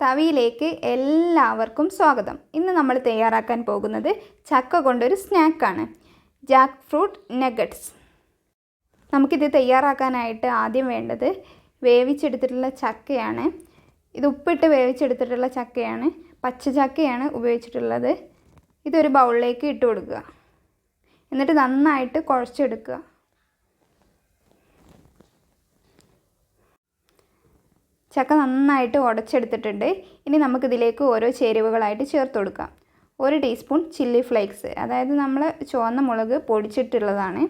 തവിയിലേക്ക് എല്ലാവർക്കും സ്വാഗതം. ഇന്ന് നമ്മൾ തയ്യാറാക്കാൻ പോകുന്നത് ചക്ക കൊണ്ടൊരു സ്നാക്കാണ്, ജാക്ക് ഫ്രൂട്ട് നഗറ്റ്സ്. നമുക്കിത് തയ്യാറാക്കാനായിട്ട് ആദ്യം വേണ്ടത് വേവിച്ചെടുത്തിട്ടുള്ള ചക്കയാണ്. ഇത് ഉപ്പിട്ട് വേവിച്ചെടുത്തിട്ടുള്ള ചക്കയാണ്, പച്ച ചക്കയാണ് ഉപയോഗിച്ചിട്ടുള്ളത്. ഇതൊരു ബൗളിലേക്ക് ഇട്ട് കൊടുക്കുക. എന്നിട്ട് നന്നായിട്ട് കുഴച്ചെടുക്കുക. ചക്ക നന്നായിട്ട് ഉടച്ചെടുത്തിട്ടുണ്ട്. ഇനി നമുക്കിതിലേക്ക് ഓരോ ചേരുവകളായിട്ട് ചേർത്ത് കൊടുക്കാം. 1 ടീസ്പൂൺ ചില്ലി ഫ്ലേക്സ്, അതായത് നമ്മൾ ചുവന്ന മുളക് പൊടിച്ചിട്ടുള്ളതാണ്.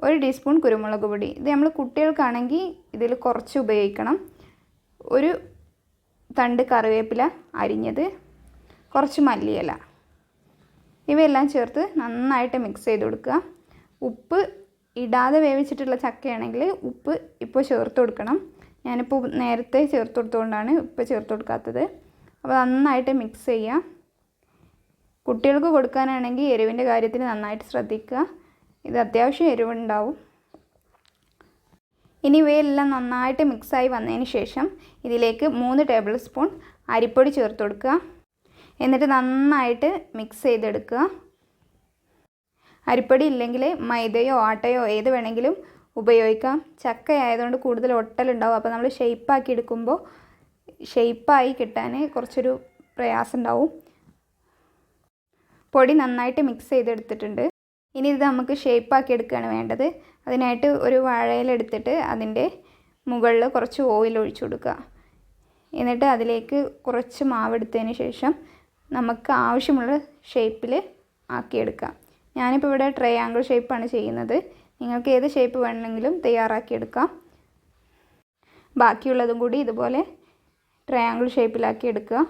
1 ടീസ്പൂൺ കുരുമുളക് പൊടി. ഇത് നമ്മൾ കുട്ടികൾക്കാണെങ്കിൽ ഇതിൽ കുറച്ച് ഉപയോഗിക്കണം. 1 തണ്ട് കറിവേപ്പില അരിഞ്ഞത്, കുറച്ച് മല്ലിയില, ഇവയെല്ലാം ചേർത്ത് നന്നായിട്ട് മിക്സ് ചെയ്ത് കൊടുക്കുക. ഉപ്പ് ഇടാതെ വേവിച്ചിട്ടുള്ള ചക്കയാണെങ്കിൽ ഉപ്പ് ഇപ്പോൾ ചേർത്ത് കൊടുക്കണം. ഞാനിപ്പോൾ നേരത്തെ ചേർത്ത് കൊടുത്തുകൊണ്ടാണ് ഇപ്പോൾ ചേർത്ത് കൊടുക്കാത്തത്. അപ്പോൾ നന്നായിട്ട് മിക്സ് ചെയ്യുക. കുട്ടികൾക്ക് കൊടുക്കാനാണെങ്കിൽ എരിവിൻ്റെ കാര്യത്തിൽ നന്നായിട്ട് ശ്രദ്ധിക്കുക. ഇത് അത്യാവശ്യം എരിവുണ്ടാവും. ഇനി ഇവയെല്ലാം നന്നായിട്ട് മിക്സായി വന്നതിന് ശേഷം ഇതിലേക്ക് 3 ടേബിൾ സ്പൂൺ അരിപ്പൊടി ചേർത്ത് കൊടുക്കുക. എന്നിട്ട് നന്നായിട്ട് മിക്സ് ചെയ്തെടുക്കുക. അരിപ്പൊടി ഇല്ലെങ്കിൽ മൈദയോ ആട്ടയോ ഏത് വേണമെങ്കിലും ഉപയോഗിക്കാം. ചക്ക ആയതുകൊണ്ട് കൂടുതൽ ഒട്ടലുണ്ടാവും. അപ്പോൾ നമ്മൾ ഷേപ്പാക്കി എടുക്കുമ്പോൾ ഷേപ്പായി കിട്ടാൻ കുറച്ചൊരു പ്രയാസം ഉണ്ടാവും. പൊടി നന്നായിട്ട് മിക്സ് ചെയ്തെടുത്തിട്ടുണ്ട്. ഇനി ഇത് നമുക്ക് ഷേപ്പാക്കി എടുക്കുകയാണ് വേണ്ടത്. അതിനായിട്ട് ഒരു വാഴയില എടുത്തിട്ട് അതിൻ്റെ മുകളിൽ കുറച്ച് ഓയിൽ ഒഴിച്ചു കൊടുക്കുക. എന്നിട്ട് അതിലേക്ക് കുറച്ച് മാവെടുത്തതിന് ശേഷം നമുക്ക് ആവശ്യമുള്ള ഷേപ്പിൽ ആക്കിയെടുക്കാം. ഞാനിപ്പോൾ ഇവിടെ ട്രയാങ്കിൾ ഷേപ്പാണ് ചെയ്യുന്നത്. നിങ്ങൾക്ക് ഏത് ഷേപ്പ് വേണമെങ്കിലും തയ്യാറാക്കിയെടുക്കാം. ബാക്കിയുള്ളതും കൂടി ഇതുപോലെ ട്രയാങ്കിൾ ഷേപ്പിലാക്കി എടുക്കുക.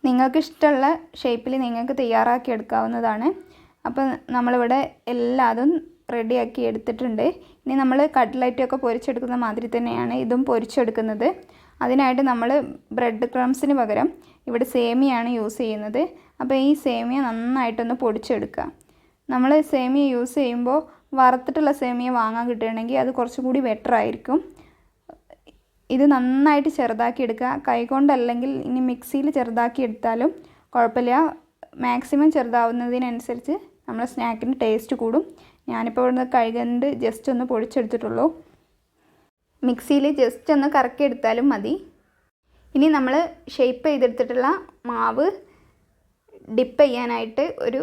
നിങ്ങൾക്കിഷ്ടമുള്ള ഷേപ്പിൽ നിങ്ങൾക്ക് തയ്യാറാക്കി എടുക്കാവുന്നതാണ്. അപ്പോൾ നമ്മളിവിടെ എല്ലാതും റെഡിയാക്കി എടുത്തിട്ടുണ്ട്. ഇനി നമ്മൾ കട്ട്ലറ്റൊക്കെ പൊരിച്ചെടുക്കുന്ന മാതിരി തന്നെയാണ് ഇതും പൊരിച്ചെടുക്കുന്നത്. അതിനായിട്ട് നമ്മൾ ബ്രെഡ് ക്രംസിന് പകരം ഇവിടെ സേമിയാണ് യൂസ് ചെയ്യുന്നത്. അപ്പോൾ ഈ സേമിയ നന്നായിട്ടൊന്ന് പൊടിച്ചെടുക്കുക. നമ്മൾ സേമിയ യൂസ് ചെയ്യുമ്പോൾ വറുത്തിട്ടുള്ള സേമിയ വാങ്ങാൻ കിട്ടുകയാണെങ്കിൽ അത് കുറച്ചും കൂടി ബെറ്റർ ആയിരിക്കും. ഇത് നന്നായിട്ട് ചെറുതാക്കി എടുക്കുക. കൈകൊണ്ടല്ലെങ്കിൽ ഇനി മിക്സിയിൽ ചെറുതാക്കി എടുത്താലും കുഴപ്പമില്ല. മാക്സിമം ചെറുതാവുന്നതിനനുസരിച്ച് നമ്മുടെ സ്നാക്കിന് ടേസ്റ്റ് കൂടും. ഞാനിപ്പോൾ ഇവിടുന്ന് കഴുകണ്ട് ജസ്റ്റ് ഒന്ന് പൊടിച്ചെടുത്തിട്ടുള്ളൂ. മിക്സിയിൽ ജസ്റ്റ് ഒന്ന് കറക്കി എടുത്താലും മതി. ഇനി നമ്മൾ ഷേപ്പ് ചെയ്തെടുത്തിട്ടുള്ള മാവ് ഡിപ്പ് ചെയ്യാനായിട്ട് ഒരു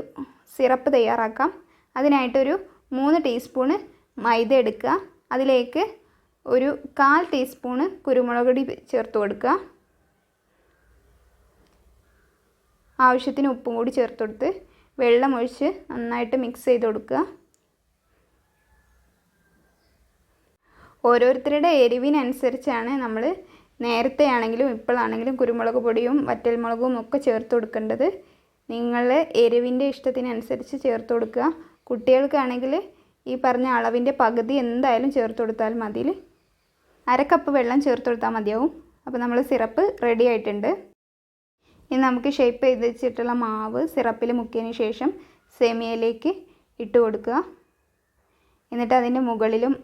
സിറപ്പ് തയ്യാറാക്കാം. അതിനായിട്ടൊരു 3 ടീസ്പൂണ് മൈദ എടുക്കുക. അതിലേക്ക് ഒരു 1/4 ടീസ്പൂണ് കുരുമുളക് പൊടി ചേർത്ത് കൊടുക്കുക. ആവശ്യത്തിന് ഉപ്പും കൂടി ചേർത്ത് കൊടുത്ത് വെള്ളമൊഴിച്ച് നന്നായിട്ട് മിക്സ് ചെയ്ത് കൊടുക്കുക. ഓരോരുത്തരുടെ എരിവിനനുസരിച്ചാണ് നമ്മൾ നേരത്തെ ആണെങ്കിലും ഇപ്പോഴാണെങ്കിലും കുരുമുളക് പൊടിയും വറ്റൽമുളകും ഒക്കെ ചേർത്ത് കൊടുക്കേണ്ടത്. നിങ്ങളുടെ എരിവിൻ്റെ ഇഷ്ടത്തിനനുസരിച്ച് ചേർത്ത് കൊടുക്കുക. കുട്ടികൾക്കാണെങ്കിൽ ഈ പറഞ്ഞ അളവിൻ്റെ പകുതി എന്തായാലും ചേർത്ത് കൊടുത്താൽ മതി. 1/2 കപ്പ് വെള്ളം ചേർത്ത് കൊടുത്താൽ മതിയാവും. അപ്പോൾ നമ്മൾ സിറപ്പ് റെഡി ആയിട്ടുണ്ട്. ഇനി നമുക്ക് ഷേപ്പ് ചെയ്ത് വെച്ചിട്ടുള്ള മാവ് സിറപ്പിൽ മുക്കിയതിന് ശേഷം സേമിയയിലേക്ക് ഇട്ട് കൊടുക്കുക. എന്നിട്ട് അതിൻ്റെ മുകളിലും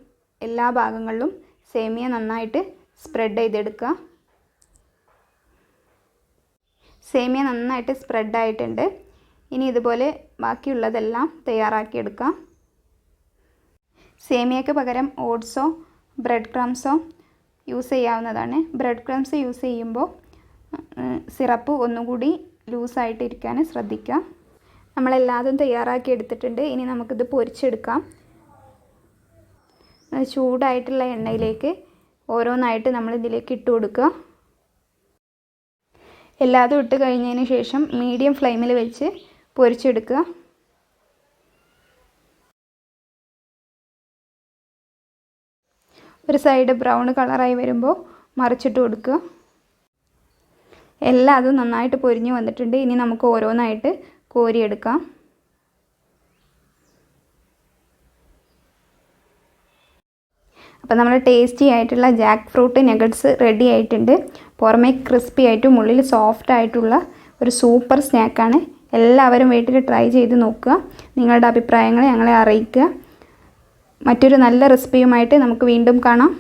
എല്ലാ ഭാഗങ്ങളിലും സേമിയ നന്നായിട്ട് സ്പ്രെഡ് ചെയ്തെടുക്കുക. സേമിയ നന്നായിട്ട് സ്പ്രെഡായിട്ടുണ്ട്. ഇനി ഇതുപോലെ ബാക്കിയുള്ളതെല്ലാം തയ്യാറാക്കിയെടുക്കാം. സേമിയയ്ക്ക് പകരം ഓട്സോ ബ്രെഡ് ക്രംസോ യൂസ് ചെയ്യാവുന്നതാണ്. ബ്രെഡ് ക്രംസ് യൂസ് ചെയ്യുമ്പോൾ സിറപ്പ് ഒന്നുകൂടി ലൂസായിട്ടിരിക്കാൻ ശ്രദ്ധിക്കുക. നമ്മളെല്ലാതും തയ്യാറാക്കി എടുത്തിട്ടുണ്ട്. ഇനി നമുക്കിത് പൊരിച്ചെടുക്കാം. ചൂടായിട്ടുള്ള എണ്ണയിലേക്ക് ഓരോന്നായിട്ട് നമ്മളിതിലേക്ക് ഇട്ട് കൊടുക്കുക. എല്ലാതും ഇട്ട് കഴിഞ്ഞതിന് ശേഷം മീഡിയം ഫ്ലെയിമിൽ വെച്ച് പൊരിച്ചെടുക്കുക. ഒരു സൈഡ് ബ്രൗൺ കളറായി വരുമ്പോൾ മറിച്ചിട്ട് കൊടുക്കുക. എല്ലാതും നന്നായിട്ട് പൊരിഞ്ഞ് വന്നിട്ടുണ്ട്. ഇനി നമുക്ക് ഓരോന്നായിട്ട് കോരിയെടുക്കാം. അപ്പോൾ നമ്മൾ ടേസ്റ്റി ആയിട്ടുള്ള ജാക്ക് ഫ്രൂട്ട് നഗറ്റ്സ് റെഡി ആയിട്ടുണ്ട്. പുറമേ ക്രിസ്പി ആയിട്ടും ഉള്ളിൽ സോഫ്റ്റ് ആയിട്ടുള്ള ഒരു സൂപ്പർ സ്നാക്കാണ്. എല്ലാവരും വീട്ടിൽ ട്രൈ ചെയ്ത് നോക്കുക. നിങ്ങളുടെ അഭിപ്രായങ്ങൾ ഞങ്ങളെ അറിയിക്കുക. മറ്റൊരു നല്ല റെസിപ്പിയുമായിട്ട് നമുക്ക് വീണ്ടും കാണാം.